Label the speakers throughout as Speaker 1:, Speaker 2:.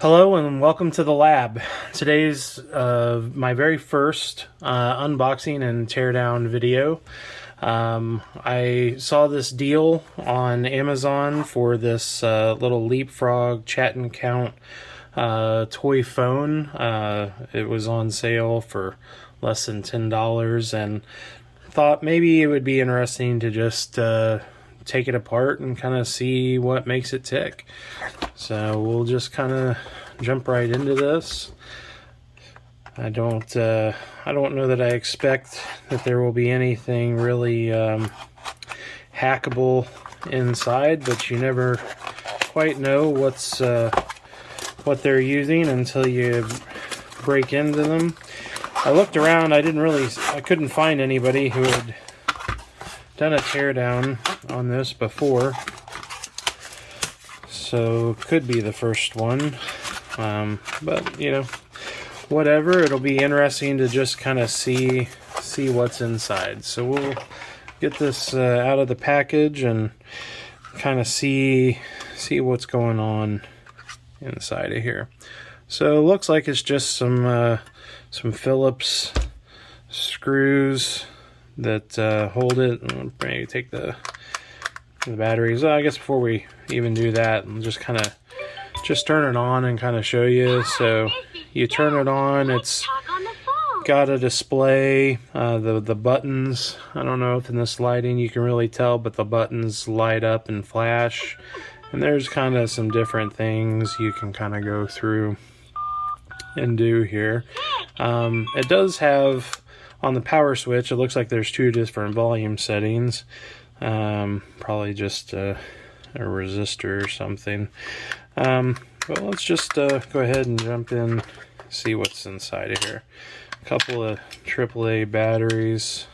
Speaker 1: Hello and welcome to the lab. Today's my very first unboxing and teardown video. I saw this deal on Amazon for this little Leapfrog Chat and Count toy phone. It was on sale for less than $10 and thought maybe it would be interesting to just take it apart and kind of see what makes it tick. So we'll just kind of jump right into this. I don't know that I expect that there will be anything really hackable inside, but you never quite know what they're using until you break into them. I looked around. I couldn't find anybody who had done a teardown on this before, so could be the first one. But you know, whatever. It'll be interesting to just kind of see what's inside. So we'll get this out of the package and kind of see what's going on inside of here. So it looks like it's just some Phillips screws that hold it. Maybe take the batteries. I guess before we even do that, I'll just kind of turn it on and kind of show you. So you turn it on, it's got a display, the buttons. I don't know if in this lighting you can really tell, but the buttons light up and flash. And there's kind of some different things you can kind of go through and do here. It does have, on the power switch, it looks like there's two different volume settings. Probably just a resistor or something. But let's just go ahead and jump in, see what's inside of here. A couple of AAA batteries.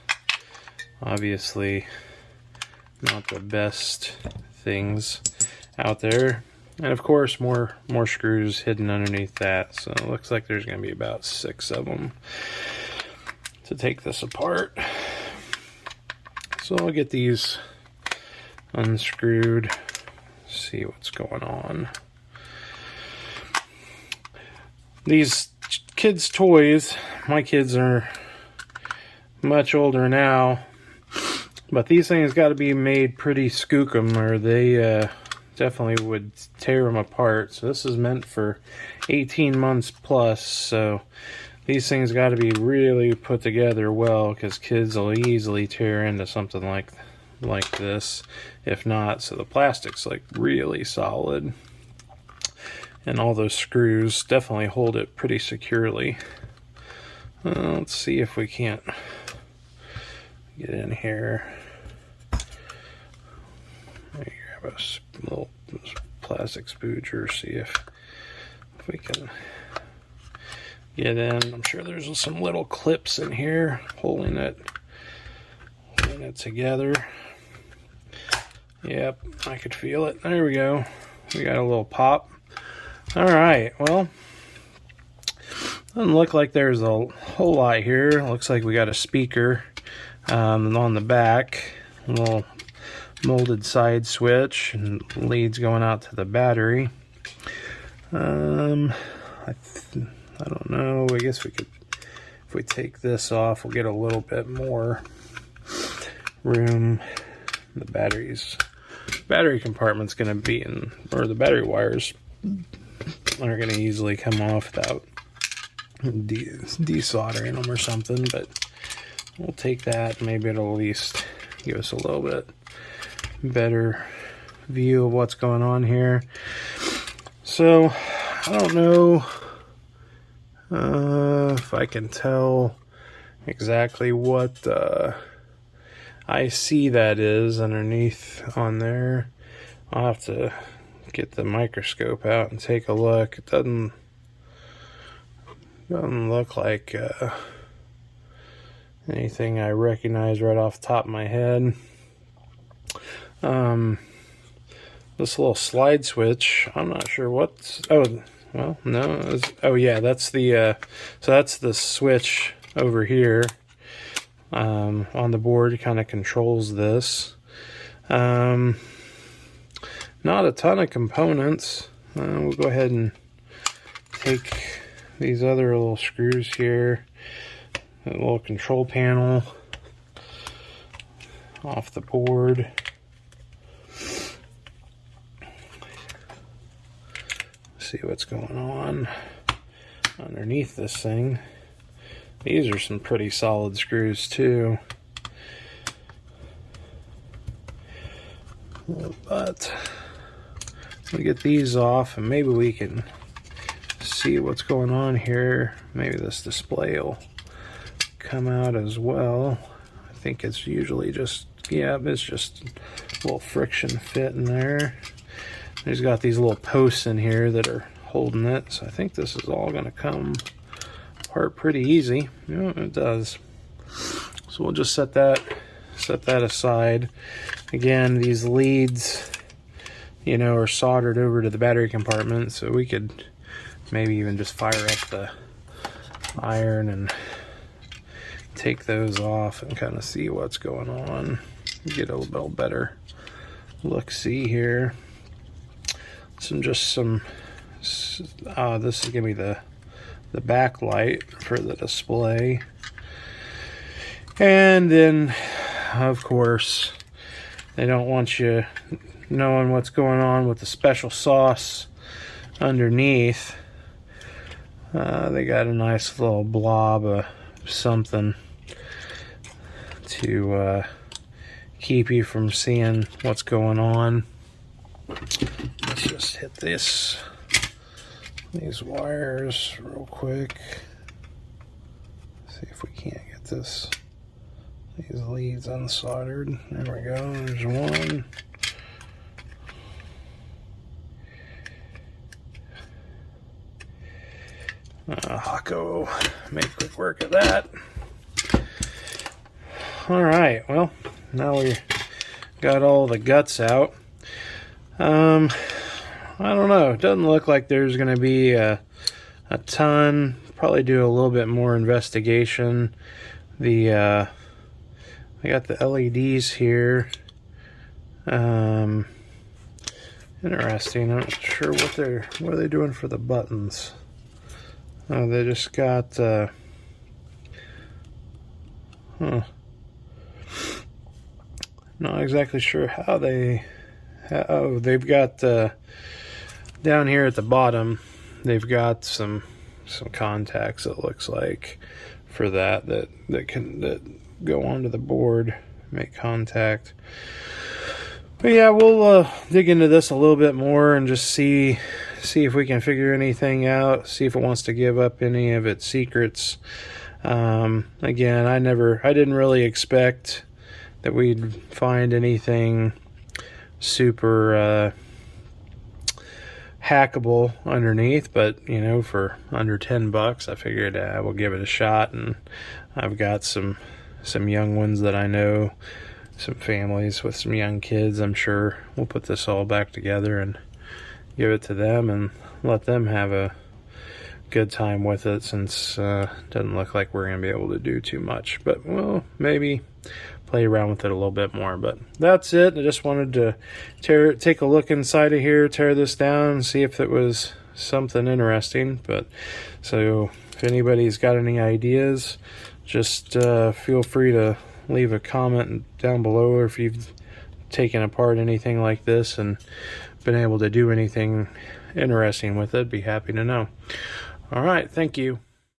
Speaker 1: Obviously not the best things out there. And of course more screws hidden underneath that. So it looks like there's going to be about 6 of them to take this apart. So I'll get these unscrewed, see what's going on. These kids' toys, my kids are much older now, but these things got to be made pretty skookum or they definitely would tear them apart. So this is meant for 18 months plus, so these things got to be really put together well, because kids will easily tear into something like this, if not. So the plastic's like really solid, and all those screws definitely hold it pretty securely. Let's see if we can't get in here. Let me grab a little plastic spooger, see if we can get in. I'm sure there's some little clips in here holding it together. Yep, I could feel it. There we go. We got a little pop. Alright, well, doesn't look like there's a whole lot here. Looks like we got a speaker on the back, a little molded side switch, and leads going out to the battery. I don't know, I guess we could, if we take this off, we'll get a little bit more room. The battery compartment's going to be in, or the battery wires are going to easily come off without desoldering them or something, but we'll take that. Maybe it'll at least give us a little bit better view of what's going on here. So I don't know if I can tell exactly what IC that is underneath on there. I'll have to get the microscope out and take a look. It doesn't look like anything I recognize right off the top of my head. This little slide switch, I'm not sure what's, oh, well, no, oh yeah, that's the, so that's the switch over here on the board. It kind of controls this. Not a ton of components. We'll go ahead and take these other little screws here, a little control panel off the board. See what's going on underneath this thing. These are some pretty solid screws too. But we'll get these off and maybe we can see what's going on here. Maybe this display will come out as well. I think it's usually just, yeah, it's just a little friction fit in there. There's got these little posts in here that are holding it, so I think this is all going to come apart pretty easy. Yeah, it does. So we'll just set that aside. Again, these leads, you know, are soldered over to the battery compartment, so we could maybe even just fire up the iron and take those off and kind of see what's going on. Get a little better look-see here. This is gonna be the backlight for the display, and then of course they don't want you knowing what's going on with the special sauce underneath. They got a nice little blob of something to keep you from seeing what's going on. Let's just hit these wires real quick. See if we can't get these leads unsoldered. There we go. There's one. Hako made quick work of that. All right. Well, now we got all the guts out. I don't know. It doesn't look like there's going to be a ton. Probably do a little bit more investigation. I got the LEDs here. Interesting. I'm not sure what are they doing for the buttons. They just got not exactly sure how they've got down here at the bottom, they've got some contacts, it looks like, for that go onto the board, make contact. But yeah, we'll dig into this a little bit more and just see if we can figure anything out, see if it wants to give up any of its secrets. Again, I didn't really expect that we'd find anything super hackable underneath, but you know, for under $10 I figured we'll give it a shot. And I've got some young ones that I know, some families with some young kids. I'm sure we'll put this all back together and give it to them and let them have a good time with it, since it doesn't look like we're going to be able to do too much, but we'll maybe play around with it a little bit more. But that's it. I just wanted to take a look inside of here, tear this down, and see if it was something interesting. But so if anybody's got any ideas, just feel free to leave a comment down below, or if you've taken apart anything like this and been able to do anything interesting with it, be happy to know. All right, thank you.